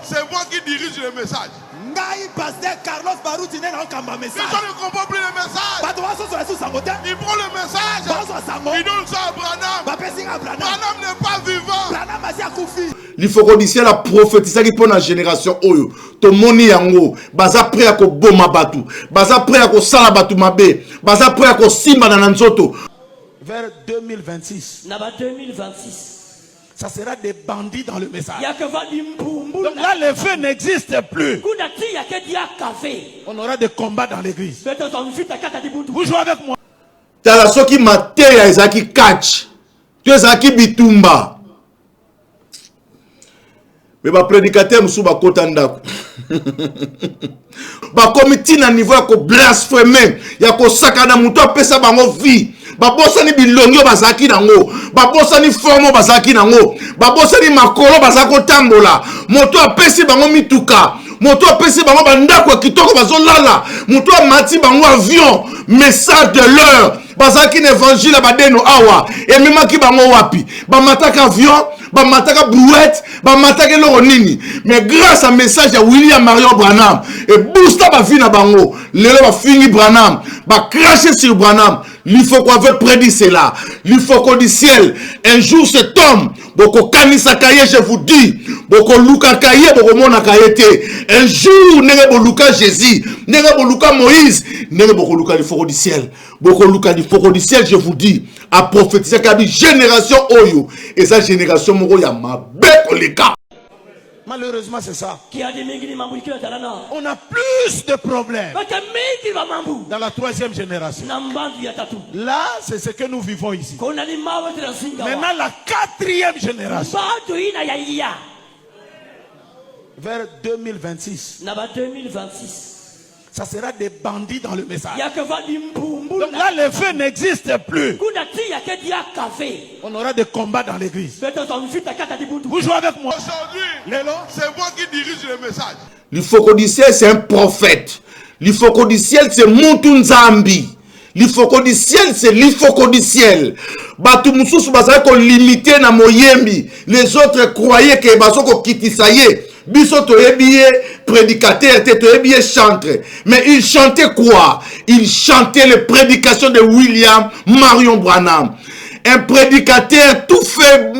c'est moi qui dirige le message. Pasteur Carlos Barouti n'est pas un message. Je ne comprends plus le message. Il prend le message. Il donne ça à Branham. Branham n'est pas vivant. Il faut qu'on dise la prophétie pour la génération oyo. To moni yango, baza prêt à ko boma batu, baza prêt à ko sala batu mabe, baza prêt à ko simba na nzoto. Vers 2026. Naba 2026. Ça sera des bandits dans le message. Donc là, le feu n'existe plus. On aura des combats dans l'église. Vous jouez avec moi. Tala soki mateya ezaki catch. Tu ezaki bitumba. Mais ba prédicateur musu ba kota ndako. Ba comité na niveau ya ko blasphémer, ya ko sakana mutu apesa bango vie. Babosani bilongo bazaki nango, babosani formo bazaki nango, babosani makolo bazako tambola, moto apesi bango mituka, moto apesi bango bandako kitoko bazolala, moto amati bango avion, message de l'heure, bazaki évangile badeno awa, et même ki bango wapi, bamataka avion, bamataka brouette, bamataka loro nini, mais grâce à message de William Marion Branham, et boosta ba vie na bango, lelo ba fini Branham, ba cracher sur Branham. Il faut qu'on veut prédire cela. Il faut qu'on dise ciel. Un jour cet homme, boko kanisa kaye, je vous dis, boko luka kaye, boko mona kayete. Un jour, nenge bo luka Jésus, nenge bo luka Moïse, nenge boko luka il faut qu'on dise ciel. Boko luka il faut qu'on dise ciel, je vous dis, à prophétiser kabi génération oyo. Et sa génération moro ya mabeko leka. Malheureusement, c'est ça. On a plus de problèmes dans la troisième génération. Là, c'est ce que nous vivons ici. Maintenant, la quatrième génération. Vers 2026. Ça sera des bandits dans le message. Donc là, le feu n'existe plus. On aura des combats dans l'église. Vous jouez avec moi. Aujourd'hui, c'est moi qui dirige le message. L'Ifocodiciel, c'est un prophète. L'Ifocodiciel, c'est Montunzambi. L'Ifocodiciel, c'est l'Ifocodiciel. Batu mususu basako limité na moyembi. Les autres croyaient que basoko kitisaye. Biso toyebiye prédicateur, toyebiye chantre. Mais il chantait quoi? Il chantait les prédications de William Marion Branham. Un prédicateur tout fait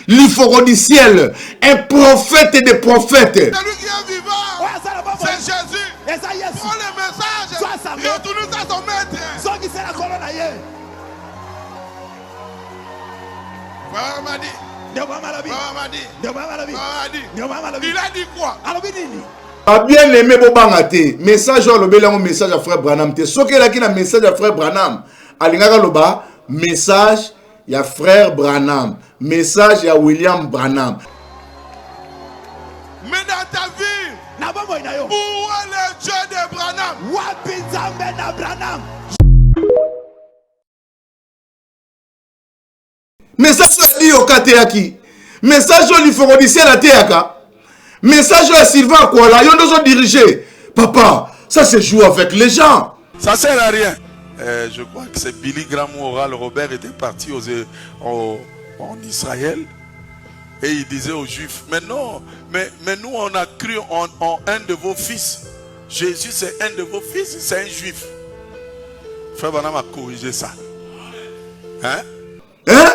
l'Ifocodiciel. Un prophète des prophètes. C'est lui qui est vivant. C'est Jésus. Prends le message et retourne à son maître. Voilà, m'a dit. Il a dit quoi? A bien aimé Bobangate. Message à l'obélant message à frère Branham. Ce qu'il a qui a message à frère Branham. Alingaka loba message à frère Branham. Message à William Branham. Mais dans ta vie, où est le Dieu de Branham? Message à Dio Kateaki. Message à l'Ifocodiciel à Teaka. Message à Sylvain Kouala. Ils ont dirigé. Papa, ça se joue avec les gens. Ça sert à rien. Je crois que c'est Billy Graham Oral Robert était parti en Israël. Et il disait aux Juifs, mais non, mais nous on a cru en un de vos fils. Jésus c'est un de vos fils, c'est un juif. Frère Branham a corrigé ça. Hein? Hein?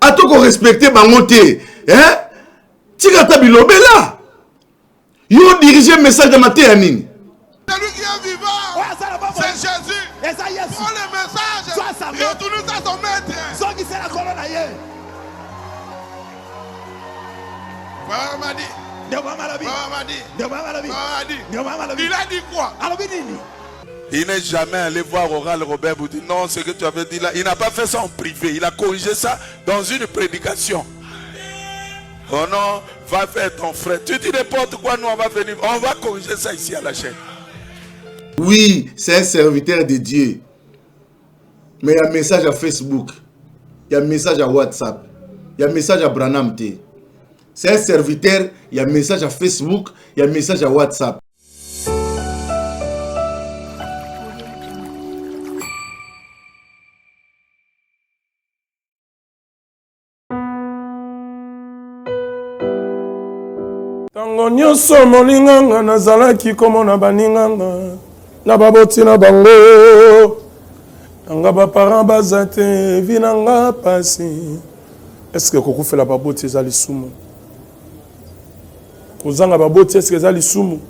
A-t-on qu'on respecte Bangote? Hein? Tigata Bilobe là. Ils ont dirigé le message de Matéanine. C'est lui qui est vivant. C'est Jésus. Prends le message et retourne à son maître. Voilà, m'a dit. Il a dit quoi? Il n'est jamais allé voir Oral Robert pour dire non, ce que tu avais dit là. Il n'a pas fait ça en privé. Il a corrigé ça dans une prédication. Oh non, va faire ton frère. Tu dis n'importe quoi, nous on va venir. On va corriger ça ici à la chaîne. Oui, c'est un serviteur de Dieu. Mais il y a un message à Facebook. Il y a un message à WhatsApp. Il y a un message à Branham T. C'est un serviteur, il y a un message à Facebook, il y a un message à WhatsApp. Tango nyonso molinganga nazalaki komona baninganga na baboti na bango nanga ba parents bazate vinanga pasi. Est-ce que kokufela baboti ezali sumu? Kozanga baboti est-ce que ezali sumu?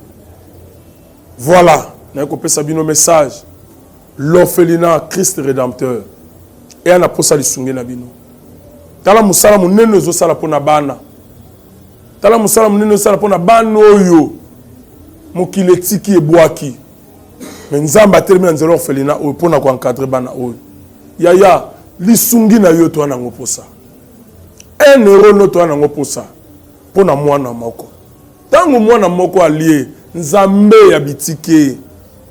Voilà, na kopesa bino message. L'orphelinat Christ rédempteur. Et ana posa lisunge na bino. Tala musala munene zo sala pona bana. Tala musala munene sala pona bana oyo. Mokile tiki ebwaki. Mais nzamba termine nzelo orphelinat oyo pona ko encadrer bana oyo. Yaya lisungi na yo to na ngoposa. 1 euro no to na ngoposa. Pona mwana moko. Tango mwana moko allié nzambe ya bitike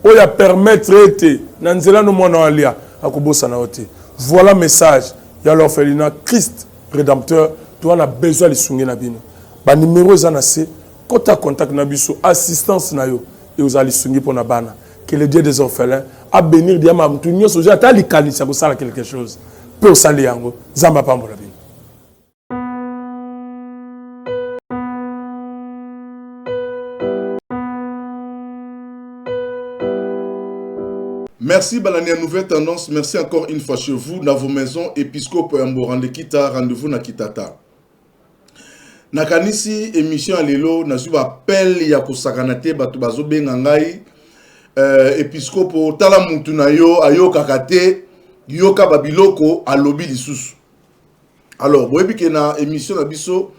oya permettre ete na nzela no mwana alia akobosa na ote. Voilà message ya l'orphelinat Christ rédempteur. Tu as besoin de sungi na bino. Ba numéro za na se kota contact na biso assistance na yo et aux ali sungi pour na bana. Que le Dieu des orphelins a bénir diama mtu nyoso ja ta likanisa ko sala quelque chose. Pe o sali yango zamba pambola bino. Merci Balania Nouvelle Tendance. Merci encore une fois chez vous, dans vos maisons, Épiscope Mborande Kita, rendez-vous na Kitata. Nakanisi émission Alelo, nazuba appel ya kosakanate batu bazobe ngangai Épiscope tala mutu na yo ayo kakate yoka babiloko alobi lisusu. Alors, boyebi ke na émission na biso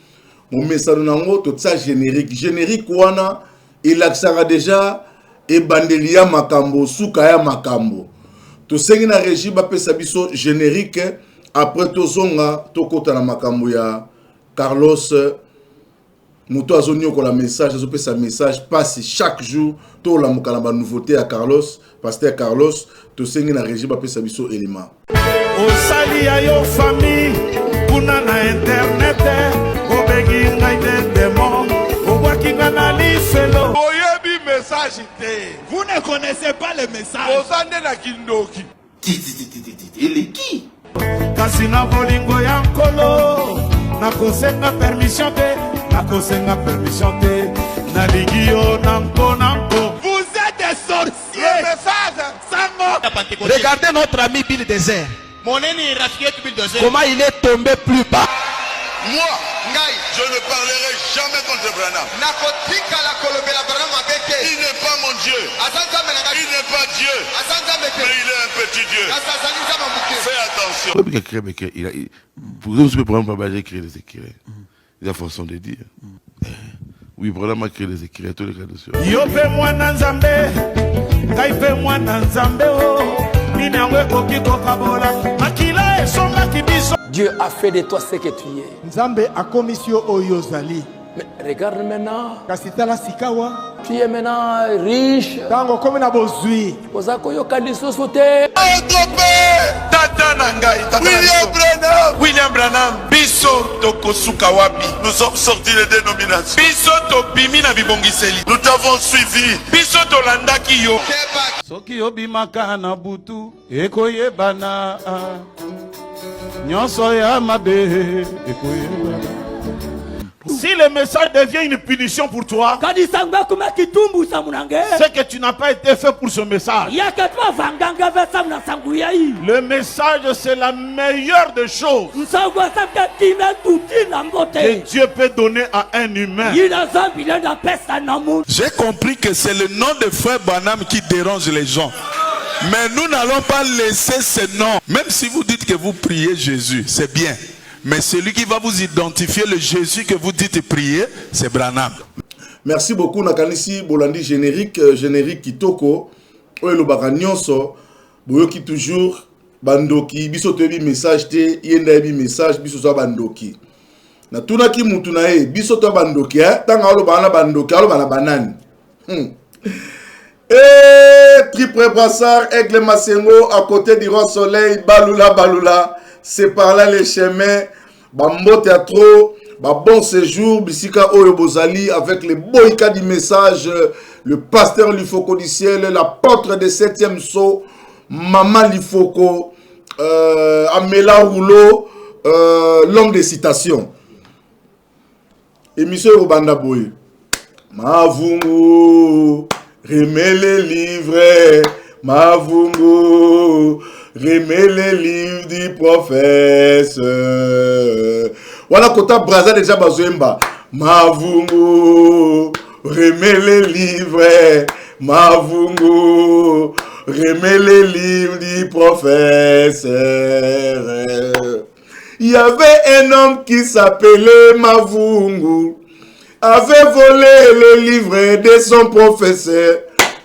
mon message nango to tsa générique wana il aksara déjà et bandelia makambo sukaya makambo to sengi na régie ba pesa biso générique après to zonga to kota na makambo ya Carlos muto azonyo ko la message azo pesa message passe chaque jour to la mukala ba nouveauté à Carlos pasteur Carlos to sengi na régie ba pesa biso élément o sali ya yo famille kuna na internet o begi ngai démon o wakinga na lifelo. Vous ne connaissez pas le message. Il est qui? Kasina bolingo yankolo nakosenga permission te nakosenga permission te naligio nanko nanko. Vous êtes des sorciers. Le message Sango. Regardez notre ami Bill Désert. Comment il est tombé plus bas. Moi, je ne parlerai jamais contre Branham. Il n'est pas mon Dieu. Il n'est pas Dieu. Mais il est un petit Dieu. Fais attention. Vous pouvez pas écrire des écrits. Il y a façon de dire. Oui, Branham a créé des écrits. Tous les cas de sûr. Yope mwana nzambe. Kaipe mwana nzambe o. Minangwe koki kokabola. Makila esonga kibiso. Dieu a fait de toi ce que tu es. Nzambe a commission oyozali. Mais regarde maintenant. Kasitala sikawa. Tu es maintenant riche. Tango comme na bozui. Ozako yokandi sosote. William Branham, Biso Tokosuka Wapi. Nous sommes sortis des dénominations. Biso Topimi na bibongiseli. Nous t'avons suivi. Biso Tolandaki yo. Soki obimaka na butu ekoyebana. Nyonso ya mabe ekoyebana. Si le message devient une punition pour toi, c'est que tu n'as pas été fait pour ce message. Le message, c'est la meilleure des choses que Dieu peut donner à un humain. J'ai compris que c'est le nom de frère Branham qui dérange les gens. Mais nous n'allons pas laisser ce nom. Même si vous dites que vous priez Jésus, c'est bien. Mais celui qui va vous identifier le Jésus que vous dites prier, c'est Branham. Merci beaucoup Nakanisi Bolandi générique Kitoko. Oyo lobaka nyonso boyoki toujours bandoki biso toyebi message te yenda yebi message biso so bandoki. Na tunaki mutu na ye biso to bandoki tanga oloba na bandoki aloba na banani. Triple Brassard, Aigle Masengo, à côté du Roi Soleil, Balula, c'est par là les chemins, Bambo Théâtre, bon séjour, Bissika Oyo Bozali, avec les boycas du message, le pasteur Lifoko du ciel, l'apôtre des 7e sceaux, Maman Lifoko, Amela Rouleau, l'homme des citations. Émission Robanda Boye. Mavungu, remets les livres, Mavungu, remets les livres du professeur. Voilà, Kota Braza déjà Bazoemba. Mavungu, remets les livres, Mavungu, remets les livres du professeur. Il y avait un homme qui s'appelait Mavungu, avait volé le livre de son professeur.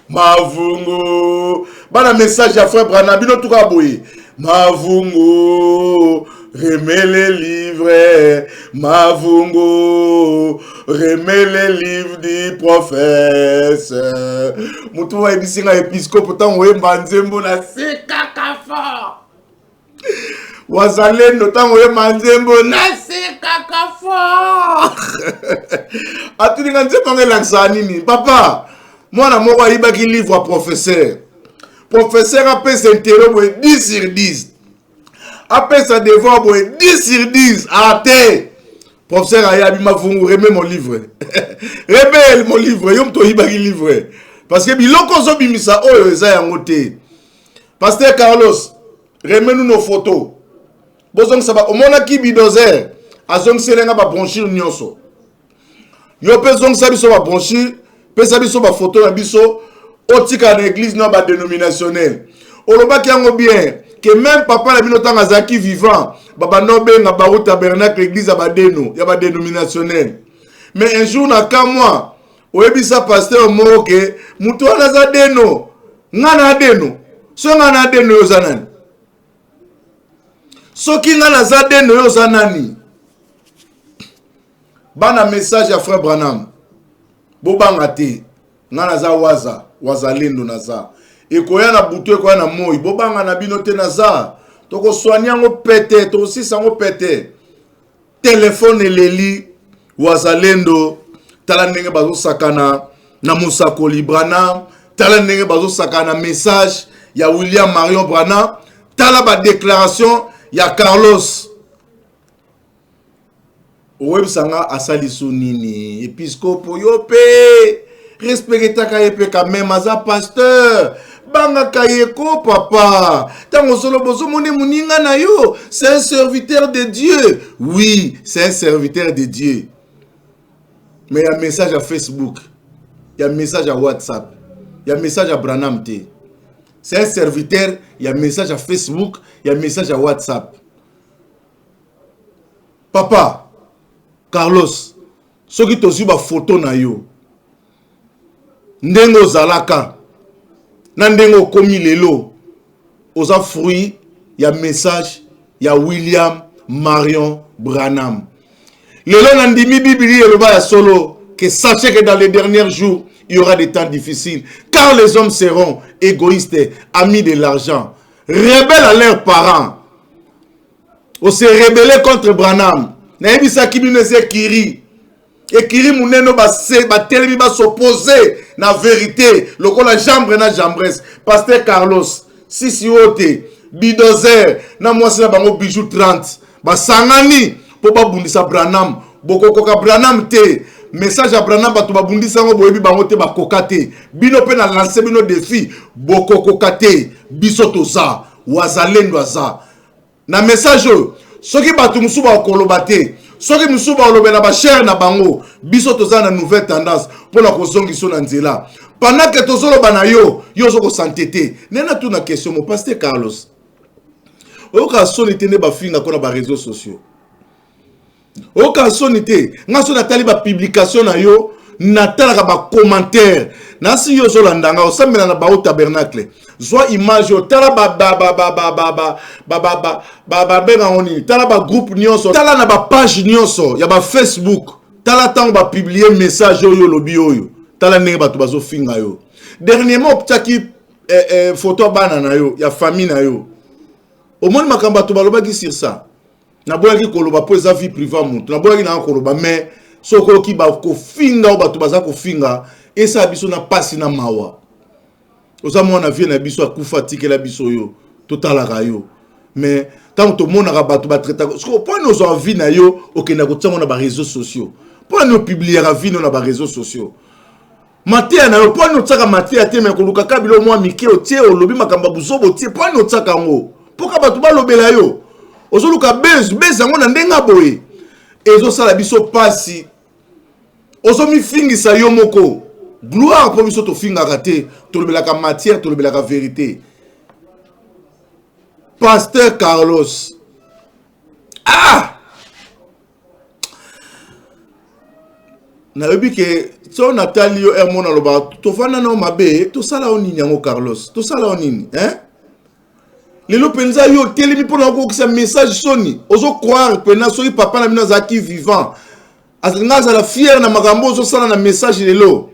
Mavungu. Bana message à frère Branabino Toukaboui. Mavungu. Remets les livres. Mavungu. Remets les livres du professeur. Moutoua ebisinga épiscope tant oué manzembo na sekakafa. Wazalendo tant oué manzembo na sekakafa. Atuni ngante pange laksani papa. Moi, je suis un livre à professeur. Professeur a fait son terreau 10 sur 10. A fait sa devoir 10 sur 10. À terre. Professeur a dit, remets mon livre. Remets mon livre. Je suis un livre. Parce que biloko zo bimisa oyo eza yango te. Pasteur Carlos, remets-nous nos photos. Bozong saba omona ki bidozer. Azong selenga ba bronchir nyonso. Yo pe zong sabi so ba bronchir. Pesa biso ba photo na biso otika na église na ba dénominationnel. Oloba ki yango bien que même papa na bino tanga zaki vivant baba nobe na ba tabernacle église ya ba dénominationnel. Mais un jour na ka moi oyebisa pasteur mo ke mutu ana za deno ngana deno so ngana deno yo zanani soki ngana za deno yo zanani bana message à frère Branham bobanga te ngana za wazalendo naza ekoya na butu ekoya na moi bobanga na bino te naza toko soigner ngo pete to aussi sango pete téléphone eleli wazalendo tala ndenge bazo sakana na Musakoli Branham tala ndenge bazo sakana message ya William Marion Branham tala ba déclaration ya Carlos Ouebsanga asaliso nini épiscope yope respecta kayepe quand même aza pasteur banga kayeko papa tango solo bozo moni muninga na yo c'est un serviteur de Dieu. Oui, c'est un serviteur de Dieu. Mais il y a un message à Facebook, il y a un message à WhatsApp, il y a un message à Branham T. C'est un serviteur, il y a un message à Facebook, il y a un message à WhatsApp. Papa Carlos, ce qui te suit ma photo na yo. Ndengo zalaka. Nandengo komi lelo. Oza fruit, y a message, y a William Marion Branham. Lelo nandimi Bibli eloba ya solo que sachez que dans les derniers jours, il y aura des temps difficiles car les hommes seront égoïstes, amis de l'argent, rebelles à leurs parents. On s'est rebellé contre Branham. Naebisa kibine se kiri. Et kiri muneno ba telemi ba s'opposer na vérité. Lokola jambre na jambres. Pasteur Carlos, sisi ote, bidozer, na mwasi na bango bijou 30. Ba sangani po ba bundisa Branham. Boko koka Branham te. Message à Branham ba to ba bundisa ngo boyebi bango te ba kokate. Bino pe na lancer bino défi. Boko kokate. Biso toza. Wazalendo aza. Na message soki batu musuba okolobate soki musuba olobela ba cher na bango biso toza na nouvelle tendance pour la kozongiso na nzela pendant que tozoloba na yo zoko santete nena tu na question mon pasteur Carlos oka sonité ne ba finga ko na ba réseaux sociaux oka sonité ngaso na tali ba publication na yo natala ka ba commentaire nasi yo zolandanga osambela na ba tabernacle soit image yo tala ba benga ngoni tala ba groupe nyonso tala na ba page nyonso ya ba Facebook tala tango ba publier message yo lobi oyo tala ndenge bato bazo finga yo dernièrement optaki photo bana na yo ya famille na yo omoni makamba to baloba ki sur ça na boya ki koloba po eza vie privée mutu na boya ki na koloba mais soko ki ba ko finga o bato baza ko finga esa biso na pasi na mawa oza mwana vie na biso akufa tikela biso yo totalaka yo mais tant to mona ka bato ba traiter ko po no zo vie na yo okenda ko tsango na ba réseaux sociaux po no publier la vie na ba réseaux sociaux Matia na yo poni otsaka matia te me koluka kabilo mwa mike otie olobi makamba buzobo tie poni otsaka ngo. Poka batu balobela yo. Ozoluka bez yango na ndenga boye. Ezo sala biso pasi. Ozo mi fingisa yo moko. Gloire pour biso to fingaka te, to lobelaka matière, to lobelaka vérité. Pasteur Carlos. Ah! Na yobi ke so Nathalie yo ermona loba to fana na mabe to sala onini yango Carlos to sala onini hein lelo penza yo telemi pona ko kisa message soni ozo croire pena soki papa na bino zaki vivant azinga za la fière na makambo ozo sala na message lelo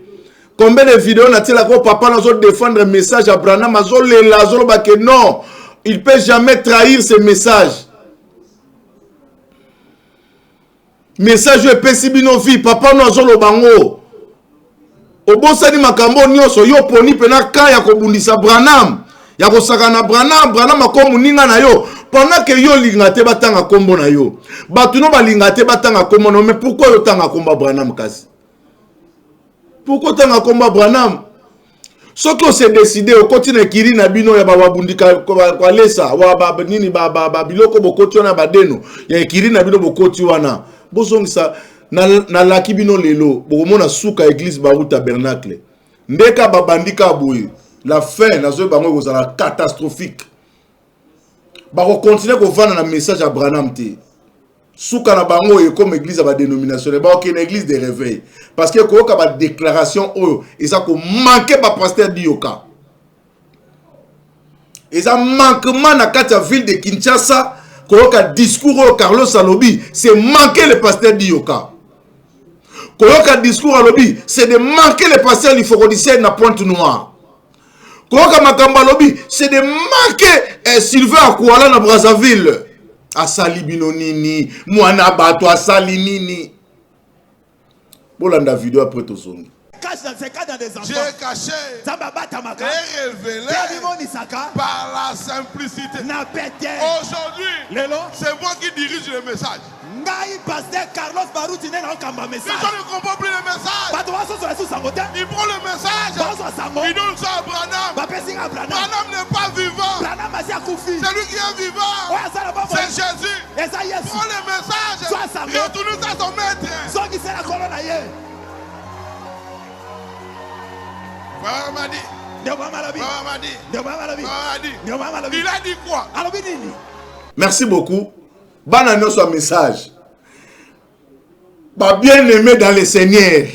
combien de vidéos na tela ko papa na zo défendre message à Branham azo lela azo loba que non il peut jamais trahir ce message. Message est pesibino vie papa no azolo bango obosani makambo nyonso yo poni pena ka ya kobundisa Branham ya kosakana Branham akomu ninga na yo pendant que yo lingate batanga kombo na yo batu no balingate batanga kombo na mais pourquoi yo tanga komba Branham kasi pourquoi tanga komba Branham soki on s'est décidé au continent kiri na bino ya babundika kwa lesa wa nini biloko bokoti wana badeno ya kiri na bino bokoti wana bozongisa na laki bino lelo bokomona suka église baru tabernacle ndeka babandika boye la fin nazo bango kozala catastrophique bako continuer kovana na message à Branham te suka na bango e comme église ba dénomination ba ok na église de réveil parce que ko ka ba déclaration oyo eza ko manquer ba pasteur Dioka eza manquement na kati ya ville de Kinshasa. Koyoka discours au Carlos Alobi, c'est manquer le pasteur Dioka. Koyoka discours Alobi, c'est de manquer le pasteur Liforodicien na Pointe Noire. Koyoka Makamba Alobi, c'est de manquer Sylvain Akouala na Brazzaville. Asali binonini, Mouana Bato, Asali nini. Bolanda vidéo après tout son. Cache dans ces cas dans des enfants. J'ai caché et révélé par la simplicité. Aujourd'hui, c'est moi qui dirige le message. Pasteur Carlos Barouti n'est pas un message. Si je ne comprends plus le message, il prend le message, il donne ça à Branham. Branham n'est pas vivant. C'est lui qui est vivant. C'est Jésus. Prends le message et retourne ça à son maître. Il a dit quoi? Merci beaucoup. Banano soit message. Ba bien aimé dans le Seigneur.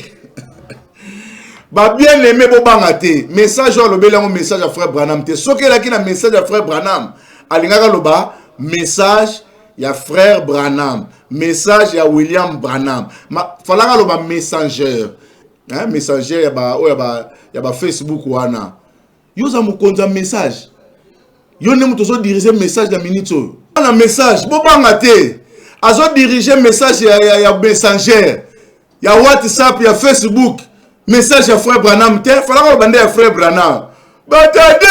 Ba bien aimé bobangate. Message au lobela mon message à frère Branham te. Soki la ki na message à frère Branham. Alingaka loba message ya frère Branham. Message ya William Branham. Falaka loba messenger. Hein, messenger ya ba Facebook wana. Yo za mukonza message. Yo ne muto so diriger message na minute. Na message bobanga te. Azo diriger message ya messenger. Ya WhatsApp, ya Facebook. Message ya frère Branham te. Fala ko bande ya frère Branham. Batade,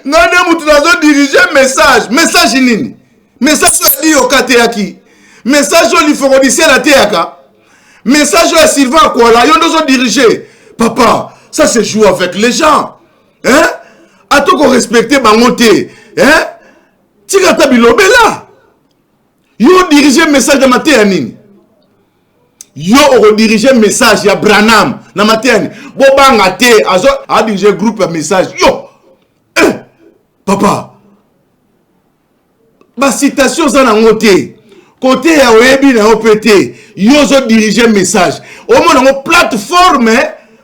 ngane muto azo diriger message. Message nini? Message ya Dioka te yaki. Message o Liforodicien la te yaka. Message à Sylvain Kouala, yon doit diriger. Papa, ça se joue avec les gens. Hein? A tout qu'on respecte bangote. Hein? Tigata bilobela. Yo diriger message de matéani. Yo rediriger message ya Branham na matéani. Bobanga te azo a diriger groupe message. Yo. Papa. Ba citation za na ngote. Côté ya webi na OPT, yozo diriger message. Au moins dans plateforme,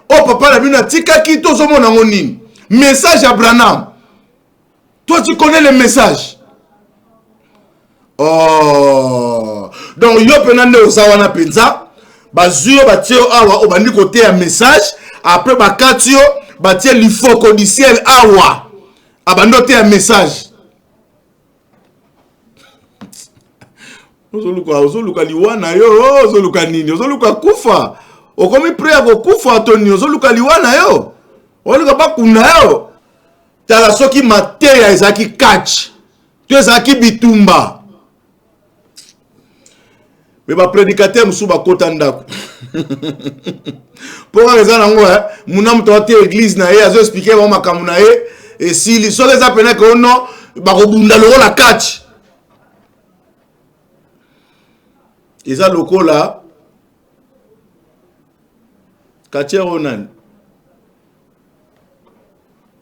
oh papa la bina tika ki to zo mona nini. Message à Branham. Toi tu connais le message. Oh. Donc yo penande osawana penza, bazuyo batio awa obandi côté ya message, après bakatio batie Liforodicien awa. Abandote ya message. Ozoluka liwana yo, ozoluka nini, ozoluka kufa. Okomi prea ko kufa atoni, ozoluka liwana yo. Ozoluka bakuna yo. Tala soki mateya ezaki catch. Tu ezaki bitumba. mais ba prédicateur musu ba kota ndako pour raison nango munam to te église na ye azo expliquer ba makamu na ye et si li so les appelés que non ba ko bunda lo la catch eza lokola quartier onan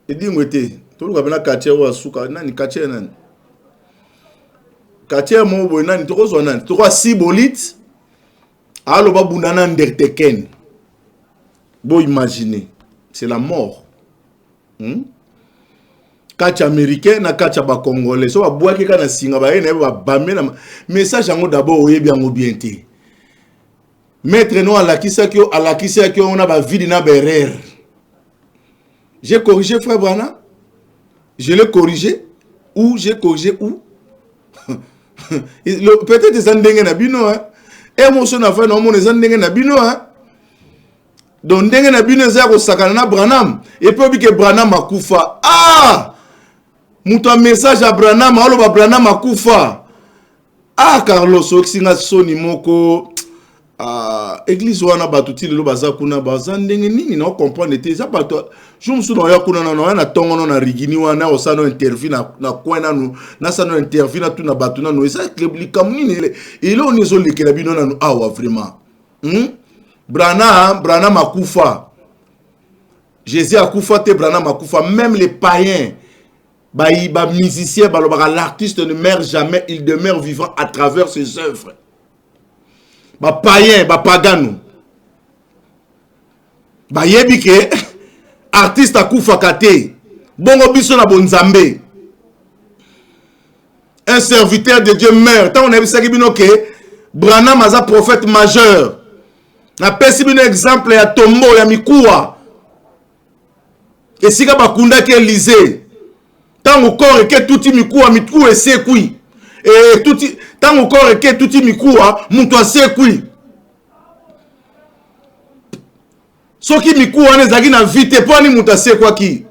edi ngwete to lo kabena quartier wa suka nani quartier nani quartier mo bo nani to ko zo nani to ko sibolite alo ba bundana nderteken bo imaginer c'est la mort catch américain na catch ba congolais so ba boaki kana singa ba ene ba bamé na message yango d'abord oyebi yango bien te maître no alakisa ki on a ba vide na berère. J'ai corrigé frère Brana, je l'ai corrigé ou j'ai corrigé où peut-être des andenge na bino hein émotion na fa no mo des andenge na bino hein donc ndenge na bino za ko sakana na Branham et puis que Branham akufa muto message à Branham alo ba Branham akufa Carlos oxinga soni moko église wana batuti lelo baza kuna baza ndenge nini na comprendre te za bato je me souviens ya kuna na tongono na rigini wana osano interview na kwena nu na sano interview na tuna bato na no esa kleblikam nini ile onizo lekela bino na awa vraiment Branham akufa Jésus akufa te Branham akufa même les païens ba musicien l'artiste ne meurt jamais, il demeure vivant à travers ses œuvres. Ba païen, ba pagano. Ba yebike artiste akufa kate. Bongo biso na bonzambe. Un serviteur de Dieu meurt. Tant on a vu ça que Branham a prophète majeur. Na pesi bino exemple ya tombo ya mikuwa. Et si ka bakunda ke Élysée. Tant encore que tout mikuwa mikuwa esekui. Et tout tant encore que tout mikuwa muntu asekui. Soki mikuwa nezaki na vite po ani muntu asekwa ki.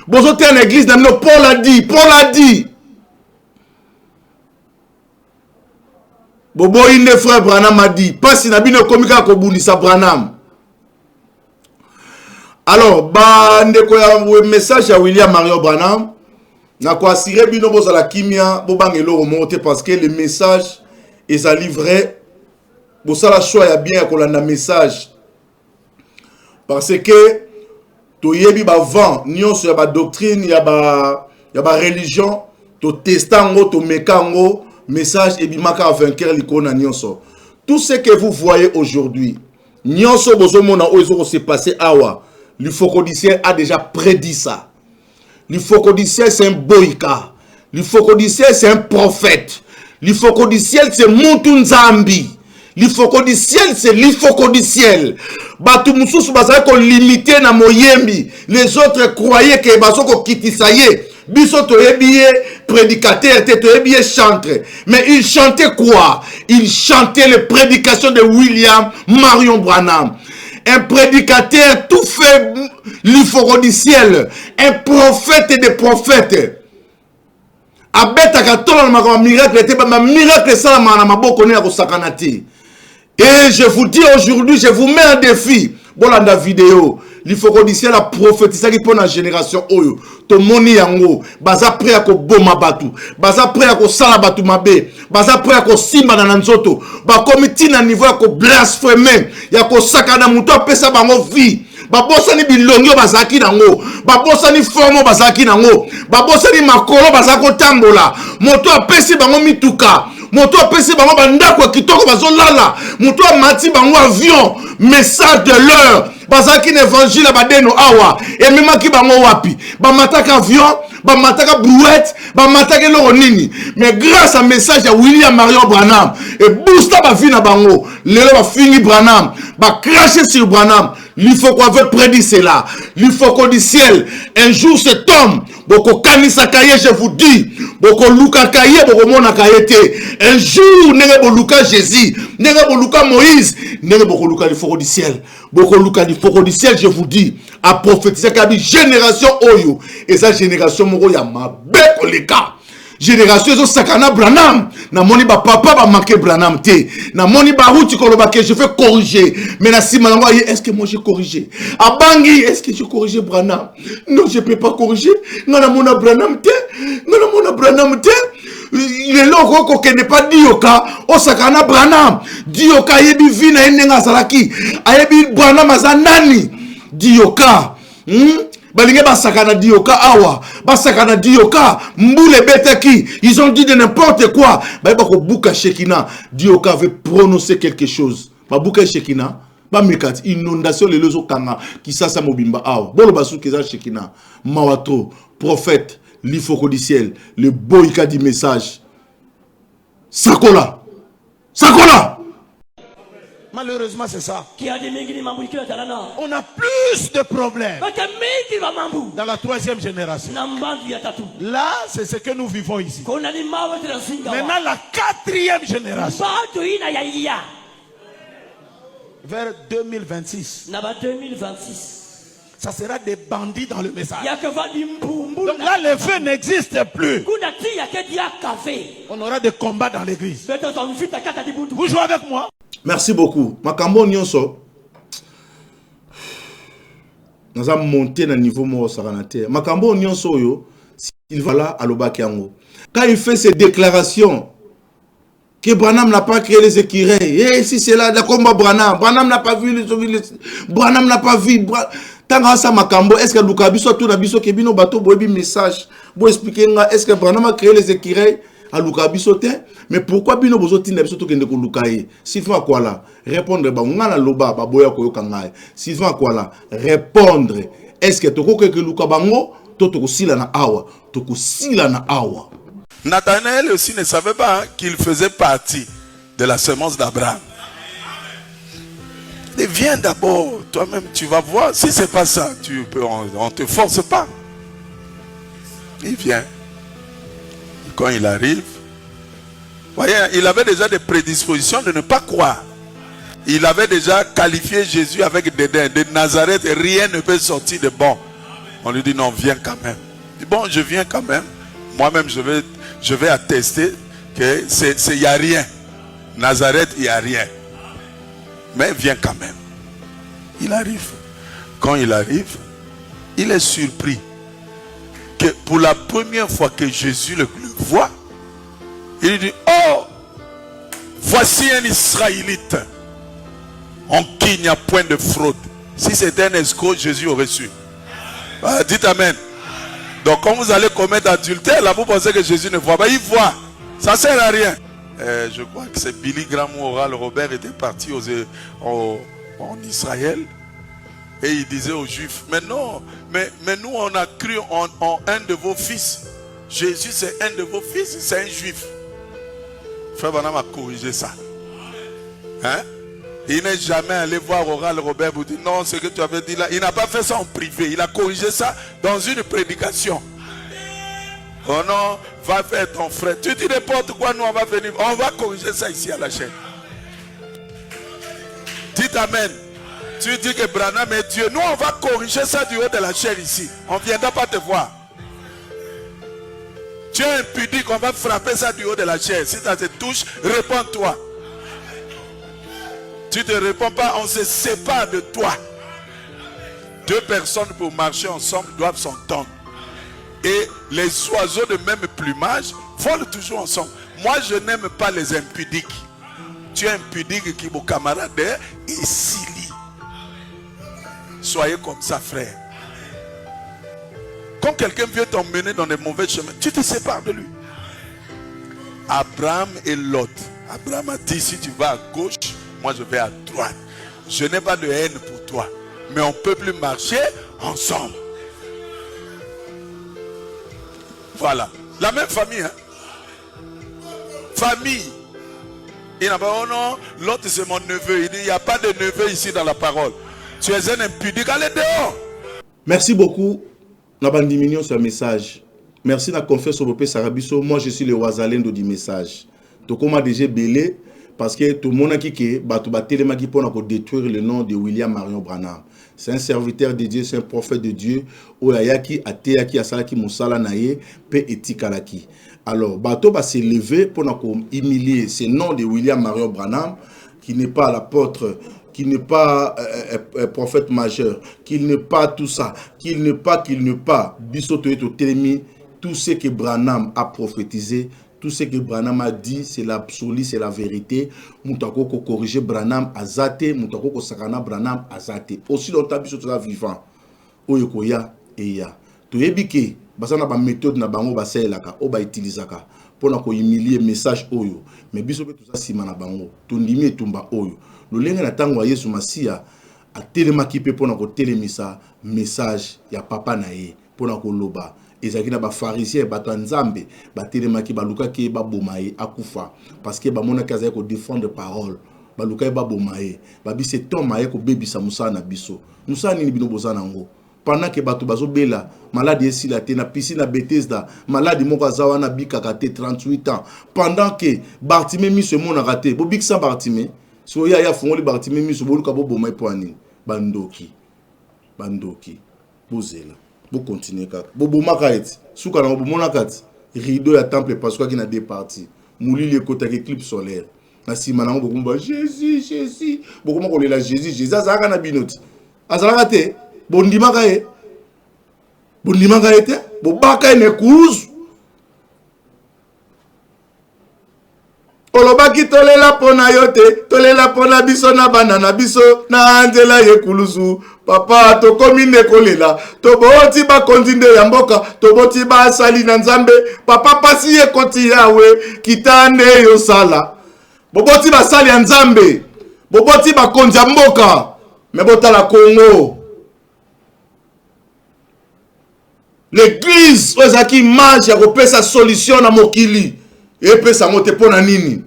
Bozo te en église na mino Paul a dit. Bobo inde frère Branham a dit. Pasi na bino komika ko bundisa Branham. Alors, ndeko ya message à William Marion Branham. Na ko assurer bino boza la kimia bo bangelo remonter parce que le message est à livrer. Bo ça la choix ya bien ko landa message. Parce que to yebi ba vent nyonso ya ba doctrine ya ba religion to testango to mekango message et bimaka vainqueur likona nyonso. Tout ce que vous voyez aujourd'hui nyonso bozo mona ozo se passer awa. L'Ifocodicien a déjà prédit ça. L'Ifocodicien c'est un boïka. L'Ifocodicien c'est un prophète. L'Ifocodicien c'est Muntunzambi. L'Ifocodicien c'est l'Ifocodicien. Batu mususu bazali ko limiter na moyembi. Les autres croyaient que bazoko kitisaye. Biso toyebiye prédicateur, toyebiye chanteur. Mais il chantait quoi? Il chantait les prédications de William Marion Branham. Un prédicateur tout fait l'Ifocodiciel, un prophète des prophètes. Abeta katona na miracle te ba miracle ça na maboko ne ko sakanati. Et je vous dis aujourd'hui, je vous mets en défi. Bolanda vidéo, l'Ifocodiciel a prophétisé pour la génération oyo. To moni yango, baza prêt à ko boma batu, baza prêt à ko sala batu mabe, baza prêt à ko simba na nzoto, ba komiti na niveau ya ko blasphémer, ya ko sakana muto pesa bango vie. Babosa ni bilongo bazaki nango, babosa ni formo bazaki nango, babosa ni makolo bazako tambola, moto apesi bango mituka, moto apesi bango bandako kitoko bazolala, moto amati bango avion, message de l'heure, bazaki l'évangile badeno awa, et même ki bango wapi, bamataka avion, bamataka brouette, bamataka loro nini, mais grâce à message de William Marion Branham, et boosta ba vie na bango, lelo ba fini Branham, ba cracher sur Branham. Il faut qu'on veut prédire cela. Il faut qu'on dise ciel. Un jour cet homme, boko kanisa kaye, je vous dis, boko luka kaye, boko mona kayete. Un jour, nenge bo luka Jésus, nenge bo luka Moïse, nenge boko luka il faut qu'on dise ciel. Boko luka il faut qu'on dise ciel, je vous dis, à prophétiser kabi génération oyo. Et sa génération moko ya mabe koleka. génération ezo sakana Branham na moni ba papa ba manqué Branham té na moni ba route koloba que je fais corriger mais na sima nango est-ce que moi j'ai corrigé abangi est-ce que j'ai corrigé Branham non je peux pas corriger ngana mona Branham té ngana mona Branham té il loko ko kende pas dioka o sakana Branham dioka yebi vina enenga salaki ayebi Branham azanani dioka balinge basakana dioka awa basakana dioka mbule betaki ils ont dit de n'importe quoi ba ko buka Shekina dioka avait prononcé quelque chose ba buka Shekina ba mekat inondation les lozo kanga qui ça mobimba awa bolo basu keza Shekina mawato prophète l'ifoko du ciel le boyka du message sakola sakola. Malheureusement, c'est ça. On a plus de problèmes dans la troisième génération. Là, c'est ce que nous vivons ici. Maintenant, la quatrième génération. Vers 2026. Ça sera des bandits dans le message. Donc là, le feu n'existe plus. On aura des combats dans l'église. Vous jouez avec moi? Merci beaucoup. Makambo nyonso. Nous avons monté dans le niveau mo saranate. Makambo nyonso yo, il va là à l'Obakiango. Quand il fait ses déclarations que Branham n'a pas créé les écureuils. Et si c'est là, d'accord, Branham n'a pas vu les Branham n'a pas vu. Tant ça Makambo, est-ce que Lukabiso tout nabiso kebino bateau boebi message. Bo expliquer est-ce que Branham a créé les écureuils? Mais pourquoi bino bozoti na biso to kende ko lukaye Sylvain quoi là répondre ba ngala loba ba boya ko yokangaye Sylvain quoi là répondre est-ce que toko ke luka bango to ko sila na awa to ko sila na awa. Nathanaël aussi ne savait pas qu'il faisait partie de la semence d'Abraham. Et viens d'abord, toi-même tu vas voir. Si c'est pas ça, on te force pas. Il vient. Quand il arrive, voyez, il avait déjà des prédispositions de ne pas croire. Il avait déjà qualifié Jésus avec dédain. De Nazareth, rien ne peut sortir de bon. On lui dit non, viens quand même. Il dit bon, je viens quand même. Moi-même, je vais attester que il n'y a rien. Nazareth, il n'y a rien. Mais viens quand même. Il arrive. Quand il arrive, il est surpris que pour la première fois que Jésus le voit, il dit oh, voici un Israélite en qui il n'y a point de fraude. Si c'était un escroc, Jésus aurait su. Dites amen. Donc quand vous allez commettre adultère, là vous pensez que Jésus ne voit pas. Il voit. Ça ne sert à rien. Je crois que c'est Billy Graham ou Oral Robert était parti en Israël. Et il disait aux Juifs, mais non, mais nous on a cru en un de vos fils. Jésus c'est un de vos fils, c'est un juif. Frère Branham a corrigé ça. Hein? Il n'est jamais allé voir Oral Robert pour dire non, ce que tu avais dit là. Il n'a pas fait ça en privé, il a corrigé ça dans une prédication. Oh non, va faire ton frère. Tu dis n'importe quoi, nous on va venir. On va corriger ça ici à la chaîne. Dites amen. Tu dis que Branham est Dieu. Nous on va corriger ça du haut de la chaîne ici. On ne viendra pas te voir. Tu es impudique, on va frapper ça du haut de la chaîne. Si ça te touche, réponds-toi. Tu ne te réponds pas, on se sépare de toi. Deux personnes pour marcher ensemble doivent s'entendre. Et les oiseaux de même plumage volent toujours ensemble. Moi, je n'aime pas les impudiques. Tu es impudique qui, mon camarade, est silly. Soyez comme ça, frère. Quand quelqu'un veut t'emmener dans des mauvais chemins, tu te sépares de lui. Abraham et Lot. Abraham a dit, si tu vas à gauche, moi je vais à droite. Je n'ai pas de haine pour toi. Mais on ne peut plus marcher ensemble. Voilà. La même famille. Hein? Famille. Il n'a pas, oh non, l'autre c'est mon neveu. Il dit, il n'y a pas de neveu ici dans la parole. Tu es un impudique, allez dehors. Merci beaucoup. Nous avons diminué ce message. Merci de la confiance au Papa Sarabiso. Moi, je suis le Wazalendo du message. Donc, on m'a déjà belé. parce que tout le monde a qui pour détruire le nom de William Marion Branham. C'est un serviteur de Dieu, c'est un prophète de Dieu. Oyaki ateaki asalaki musala naye pe etikalaki. Alors bato va se lever pour humilier ce nom de William Marion Branham qui n'est pas l'apôtre, qui n'est pas prophète majeur, qu'il n'est pas tout ça, qu'il n'est pas bisoto eto telemi, tout ce que Branham a prophétisé. Tout ce que Branham a dit, c'est l'absolu, c'est la vérité. Moutako ko corriger Branham azate, moutako ko sakana Branham azate. Aussi longtemps biso toza vivant. Oyo ko ya et ya. To yebike, basana ba méthode na bango ba selaka, o ba utilisaka pona ko humilier message oyo. Mais biso be toza sima na bango. To ndimi etumba oyo. Lo lenga na tango ya Yesu Masia a telemaki pe pona ko telemisa message ya papa na ye pona ko loba. Ezaki na ba pharisien bato nzambe batelemaki balukaki ba bomaye akufa parce que ba monaki azali ko défendre parole balukaki ba bomaye babi c'est ton maye ko bebisa musa na biso musa nini bino bozana ngo pendant que bato bazo bela malade esila te na piscine na Bethesda malade moko azawa na bikaka te 38 ans pendant que Bartimée miso mona raté bo bikisa Bartimée so ya fongoli Bartimée miso boluka bo bomaye poani bandoki bozela. Vous continuez kaka. Bobo makaeti. Souka na bobo monakati. Rideau ya temple parce qu'il y a deux parties. Mouli le côté éclipse solaire. Na sima na bobo mba Jésus. Bobo mako lela Jésus. Azaka na binoti. Azaka te. Bondima kae. Te. Bobaka ne kuruzu. Olobaki tolela pona yote. Tolela pona biso na banana biso na anzela ye kuluzu. Papa to komine kolela to boti ba kondinde ya mboka to boti ba sali na nzambe papa pasi ye koti yawe kitane yo sala boboti ba sali ya nzambe boboti ba konja mboka mebota la Congo l'église ozaki image ya kopesa solution na mokili epesa mote pona nini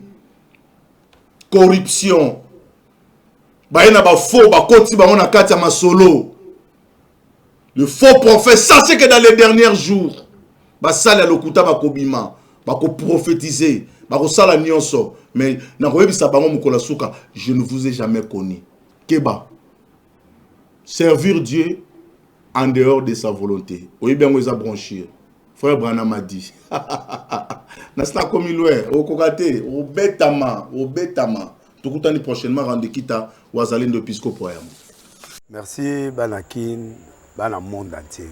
corruption Baïna ba faux, ba koti ba on a katia masolo. Le faux prophète, sachez que dans les derniers jours, ba sala lokuta ba kobima, ba ko prophétiser, ba ko sala nyonso, mais na ko yebisa bango mukola suka, je ne vous ai jamais connu. Keba. Servir Dieu en dehors de sa volonté. Oye bien moi za branchir. Frère Branham a dit. Nasta komi loin, o kokate, o betama. Tukutani prochainement rende kita wazalendo episcopo ya. Merci Banakin, Bana monde entier.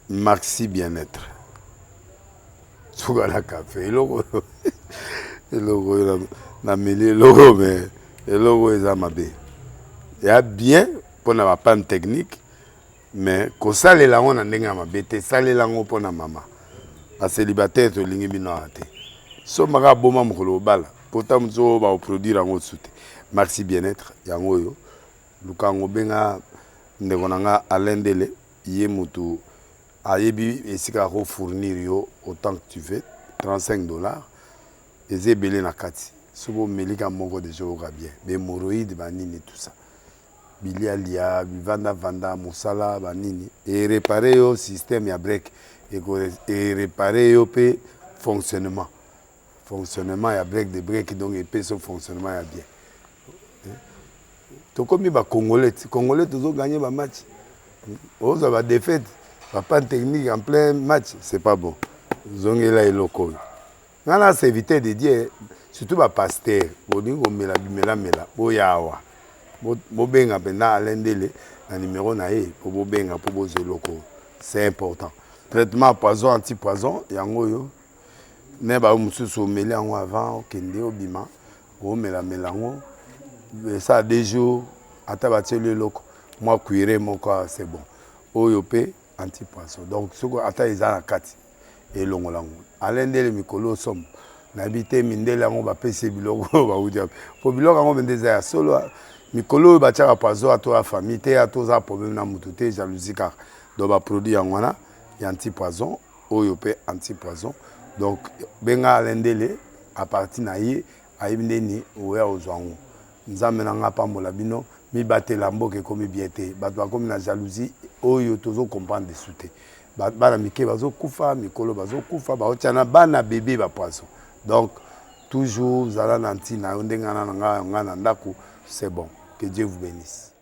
Maxi bien-être. Sougala café, logo na meli logo mais logo ezamabe. Ya bien pour na panne technique mais ko salela on ndenge mabe te salela ngo pona mama. Ba célibataire to lingi bino ate. So maka boma mukolo bala. Pourtant, nous va produire en haut soute. Merci bien-être. Yango yo. Lukango benga ndegonanga alendele yemutu ayebi esika ko fournir yo autant que tu veux $35 ezebele na kati. Sobo melika moko de joga bien. Be moroïde banini tout ça. Bilialia, vanda musala banini et réparer yo système ya break et réparer yo pe fonctionnement ya break de break donc et pe son fonctionnement ya bien. To comme ba congolais toujours gagner ba match. On va défaite, pas technique en plein match, c'est pas bon. Zongela et loko. Nana c'est éviter de dire surtout ba pasteur, boningo mela boyawa. Bo benga pena alendele na numéro na e pour bo benga pour bozo loko. C'est important. Traitement poison anti-poison yango yo. Ne ba mususu meli yango avant okende obima o melango ça a des jours atabati le loko moi cuire mon corps c'est bon oyo pe anti-poison donc soko ata ezana kati et longolango alendele mikolo som na bité mindele yango ba pese biloko ba udia po biloko yango bendeza ya solo mikolo ba tchaka poison ato a famille te ato za problème na mututé jalousie car do ba produit yango na anti-poison oyo pe anti-poison. Donc, benga alendele à partir naïe aïbindeni ouya ozwango. Nzambe nanga pambola bino mi batela mboke komi biete. Batwa komi na jalousie oyo tozo comprendre de souté. Bana mike bazo kufa mikolo bazo kufa ba otiana bana bébé ba poisson. Donc toujours zala na ntina yo ndenge na nga na ndako, c'est bon. Que Dieu vous bénisse.